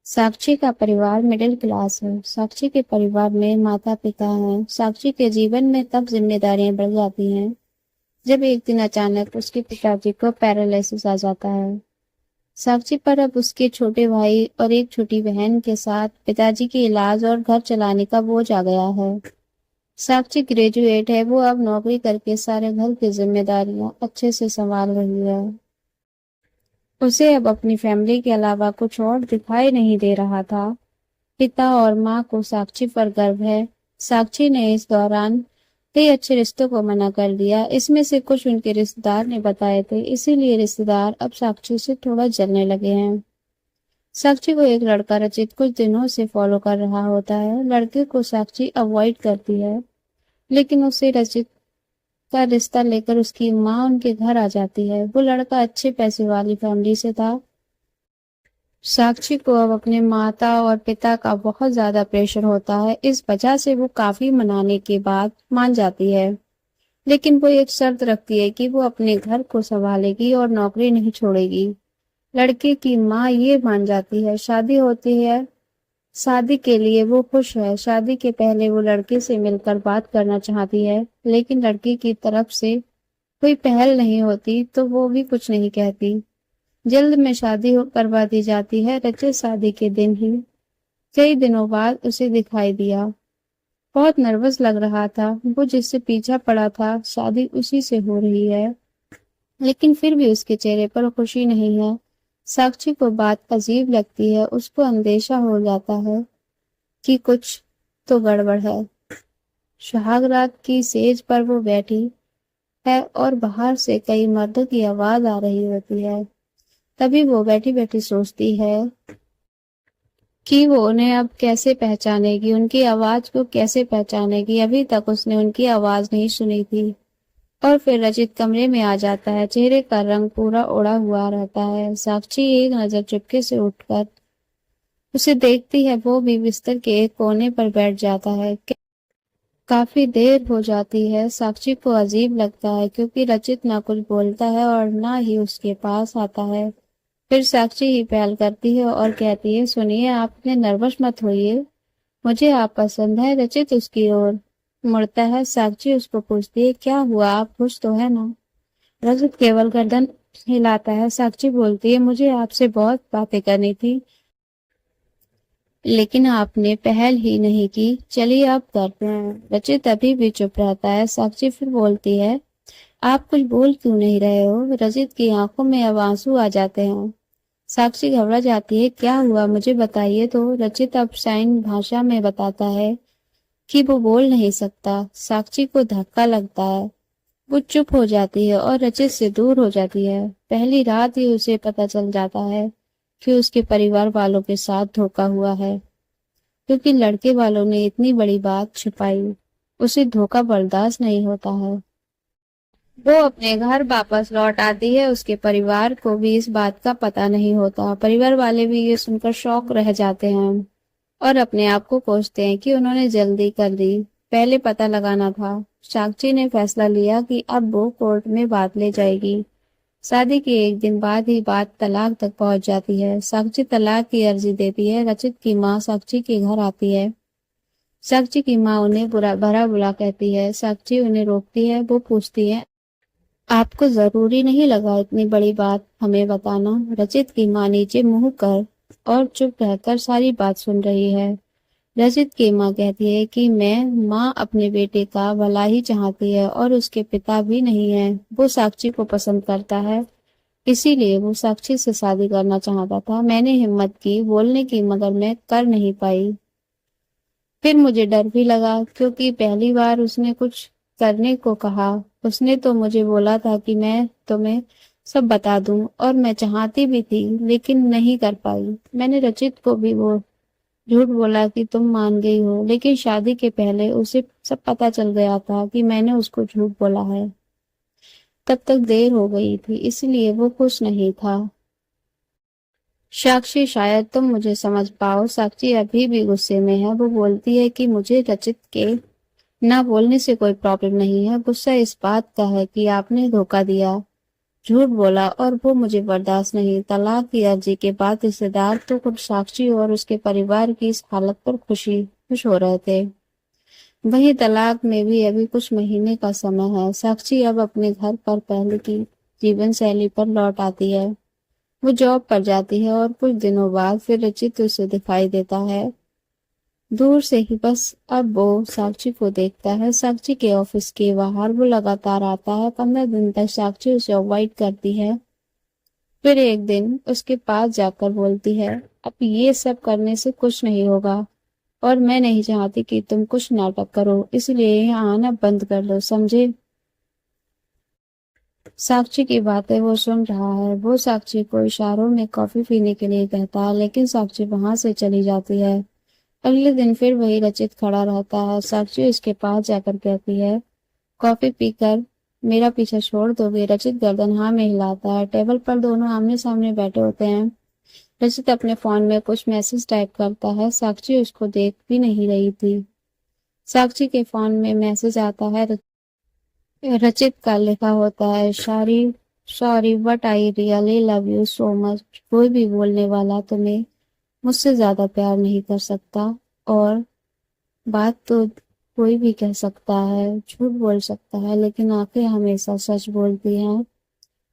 साक्षी का परिवार middle class है। साक्षी के परिवार में माता पिता हैं। साक्षी के जीवन में तब जिम्मेदारियां बढ़ जाती हैं जब एक दिन अचानक उसके पिताजी को पैरालिसिस आ जाता है। साक्षी पर अब उसके छोटे भाई और एक छोटी बहन के साथ पिताजी के इलाज और घर चलाने का बोझ आ गया है। साक्षी ग्रेजुएट है। वो अब नौकरी करके सारे घर की जिम्मेदारियां अच्छे से संभाल रही है। उसे अब अपनी फैमिली के अलावा कुछ और दिखाई नहीं दे रहा था। पिता और माँ को साक्षी पर गर्व है। साक्षी ने इस दौरान कई अच्छे रिश्तों को मना कर दिया। इसमें से कुछ उनके रिश्तेदार ने बताए थे, इसीलिए रिश्तेदार अब साक्षी से थोड़ा जलने लगे हैं। साक्षी को एक लड़का रचित कुछ दिनों से फॉलो कर रहा होता है। लड़के को साक्षी अवॉइड करती है, लेकिन उसे रचित का रिश्ता लेकर उसकी माँ उनके घर आ जाती है। वो लड़का अच्छे पैसे वाली फैमिली से था। साक्षी को अब अपने माता और पिता का बहुत ज्यादा प्रेशर होता है। इस वजह से वो काफी मनाने के बाद मान जाती है, लेकिन वो एक शर्त रखती है कि वो अपने घर को संभालेगी और नौकरी नहीं छोड़ेगी। लड़के की माँ ये मान जाती है। शादी होती है। शादी के लिए वो खुश है। शादी के पहले वो लड़के से मिलकर बात करना चाहती है, लेकिन लड़की की तरफ से कोई पहल नहीं होती तो वो भी कुछ नहीं कहती। जल्द में शादी करवा दी जाती है। रचित शादी के दिन ही कई दिनों बाद उसे दिखाई दिया। बहुत नर्वस लग रहा था। वो जिससे पीछा पड़ा था शादी उसी से हो रही है, लेकिन फिर भी उसके चेहरे पर खुशी नहीं है। साक्षी को बात अजीब लगती है। उसको अंदेशा हो जाता है कि कुछ तो गड़बड़ है। सुहाग रात की सेज पर वो बैठी है और बाहर से कई मर्दों की आवाज आ रही होती है। तभी वो बैठी बैठी सोचती है कि वो उन्हें अब कैसे पहचानेगी, उनकी आवाज को कैसे पहचानेगी। अभी तक उसने उनकी आवाज नहीं सुनी थी। और फिर रचित कमरे में आ जाता है। चेहरे का रंग पूरा उड़ा हुआ रहता है। साक्षी एक नजर चुपके से उठकर उसे देखती है। वो भी बिस्तर के एक कोने पर बैठ जाता है। काफी देर हो जाती है। साक्षी को अजीब लगता है क्योंकि रचित ना कुछ बोलता है और ना ही उसके पास आता है। फिर साक्षी ही पहल करती है और कहती है, सुनिए, आप इतने नर्वस मत होइए, मुझे आप पसंद है। रचित उसकी ओर मुड़ता है। साक्षी उसको पूछती है, क्या हुआ, आप खुश तो है ना? रचित केवल गर्दन हिलाता है। साक्षी बोलती है, मुझे आपसे बहुत बातें करनी थी, लेकिन आपने पहल ही नहीं की। चलिए अब करते हैं। रचित अभी भी चुप रहता है। साक्षी फिर बोलती है, आप कुछ बोल क्यों नहीं रहे हो? रचित की आंखों में अब आंसू आ जाते हैं। साक्षी घबरा जाती है। क्या हुआ, मुझे बताइए तो। रचित अब साइन भाषा में बताता है कि वो बोल नहीं सकता। साक्षी को धक्का लगता है। वो चुप हो जाती है और रचित से दूर हो जाती है। पहली रात ही उसे पता चल जाता है कि उसके परिवार वालों के साथ धोखा हुआ है, क्योंकि लड़के वालों ने इतनी बड़ी बात छुपाई। उसे धोखा बर्दाश्त नहीं होता है। वो अपने घर वापस लौट आती है। उसके परिवार को भी इस बात का पता नहीं होता। परिवार वाले भी ये सुनकर शॉक रह जाते हैं और अपने आप को कोसते हैं कि उन्होंने जल्दी कर दी, पहले पता लगाना था। साक्षी ने फैसला लिया कि अब वो कोर्ट में बात ले जाएगी। शादी के एक दिन बाद ही बात तलाक तक पहुंच जाती है। साक्षी तलाक की अर्जी देती है। रचित की माँ साक्षी के घर आती है। साक्षी की माँ उन्हें बुरा भला बुरा कहती है। साक्षी उन्हें रोकती है। वो पूछती है, आपको जरूरी नहीं लगा इतनी बड़ी बात हमें बताना? रचित की माँ नीचे मुंह कर और चुप रहकर सारी बात सुन रही है। रचित की माँ कहती है कि मैं माँ अपने बेटे का भला ही चाहती है और उसके पिता भी नहीं है। वो साक्षी को पसंद करता है, इसीलिए वो साक्षी से शादी करना चाहता था। मैंने हिम्मत की बोलने की, मगर मैं कर नहीं पाई। फिर मुझे डर भी लगा, क्योंकि पहली बार उसने कुछ करने को कहा। उसने तो मुझे बोला था कि मैं तुम्हें सब बता दूं, और मैं चाहती भी थी, लेकिन नहीं कर पाई। मैंने रचित को भी वो झूठ बोला कि तुम मान गई हो, लेकिन शादी के पहले उसे सब पता चल गया था कि मैंने उसको झूठ बोला है। तब तक देर हो गई थी, इसलिए वो खुश नहीं था। साक्षी, शायद तुम मुझे समझ पाओ। साक्षी अभी भी गुस्से में है। वो बोलती है कि मुझे रचित के ना बोलने से कोई प्रॉब्लम नहीं है। गुस्सा इस बात का है कि आपने धोखा दिया। झूठ बोला और वो मुझे बर्दाश्त नहीं। तलाक की अर्जी के बाद रिश्तेदार तो खुद साक्षी और उसके परिवार की इस हालत पर खुश हो रहे थे। वहीं तलाक में भी अभी कुछ महीने का समय है। साक्षी अब अपने घर पर पहले की जीवन शैली पर लौट आती है। वो जॉब पर जाती है और कुछ दिनों बाद फिर रचित उसे दिखाई देता है, दूर से ही बस। अब वो साक्षी को देखता है। साक्षी के ऑफिस के बाहर वो लगातार आता है। 15 दिन तक साक्षी उसे अवॉइड करती है। फिर एक दिन उसके पास जाकर बोलती है, अब ये सब करने से कुछ नहीं होगा और मैं नहीं चाहती कि तुम कुछ नाटक करो, इसलिए यहाँ आना बंद कर दो, समझे। साक्षी की बातें वो सुन रहा है। वो साक्षी को इशारों में कॉफी पीने के लिए कहता है, लेकिन साक्षी वहां से चली जाती है। अगले दिन फिर वही रचित खड़ा रहता है। साक्षी उसके पास जाकर कहती है, कॉफी पीकर मेरा पीछा छोड़ दोगे। रचित गर्दन हाँ में हिलाता है। टेबल पर दोनों आमने सामने बैठे होते हैं। रचित अपने फोन में कुछ मैसेज टाइप करता है। साक्षी उसको देख भी नहीं रही थी। साक्षी के फोन में मैसेज आता है। रचित का लिखा होता है, sorry sorry but I really love you so much. कोई भी बोलने वाला तुम्हें मुझसे ज्यादा प्यार नहीं कर सकता, और बात तो कोई भी कह सकता है, झूठ बोल सकता है, लेकिन आंखें हमेशा सच बोलती हैं।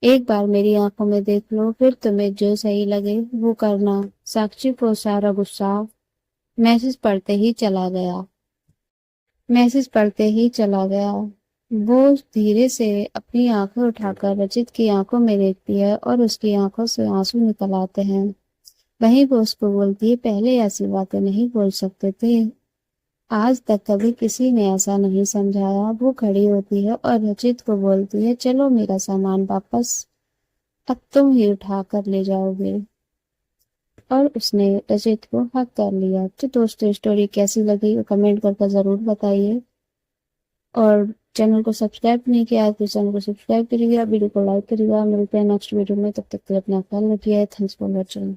एक बार मेरी आंखों में देख लो, फिर तुम्हें जो सही लगे वो करना। साक्षी को सारा गुस्सा मैसेज पढ़ते ही चला गया। मैसेज पढ़ते ही चला गया। वो धीरे से अपनी आंखें उठाकर रचित की आंखों में देखती है और उसकी आंखों से आंसू निकल आते हैं। वहीं वो उसको बोलती है, पहले ऐसी बातें नहीं बोल सकते थे, आज तक कभी किसी ने ऐसा नहीं समझाया। वो खड़ी होती है और रचित को बोलती है, चलो मेरा सामान वापस अब तुम ही उठा कर ले जाओगे। और उसने रचित को हक कर लिया। तो दोस्तों, स्टोरी कैसी लगी कमेंट करके जरूर बताइए, और चैनल को सब्सक्राइब नहीं किया तो चैनल को सब्सक्राइब करिएगा, वीडियो को लाइक करिएगा। मिलते हैं नेक्स्ट वीडियो में, तब तक के लिए अपना ख्याल रखिए। Thanks for watching.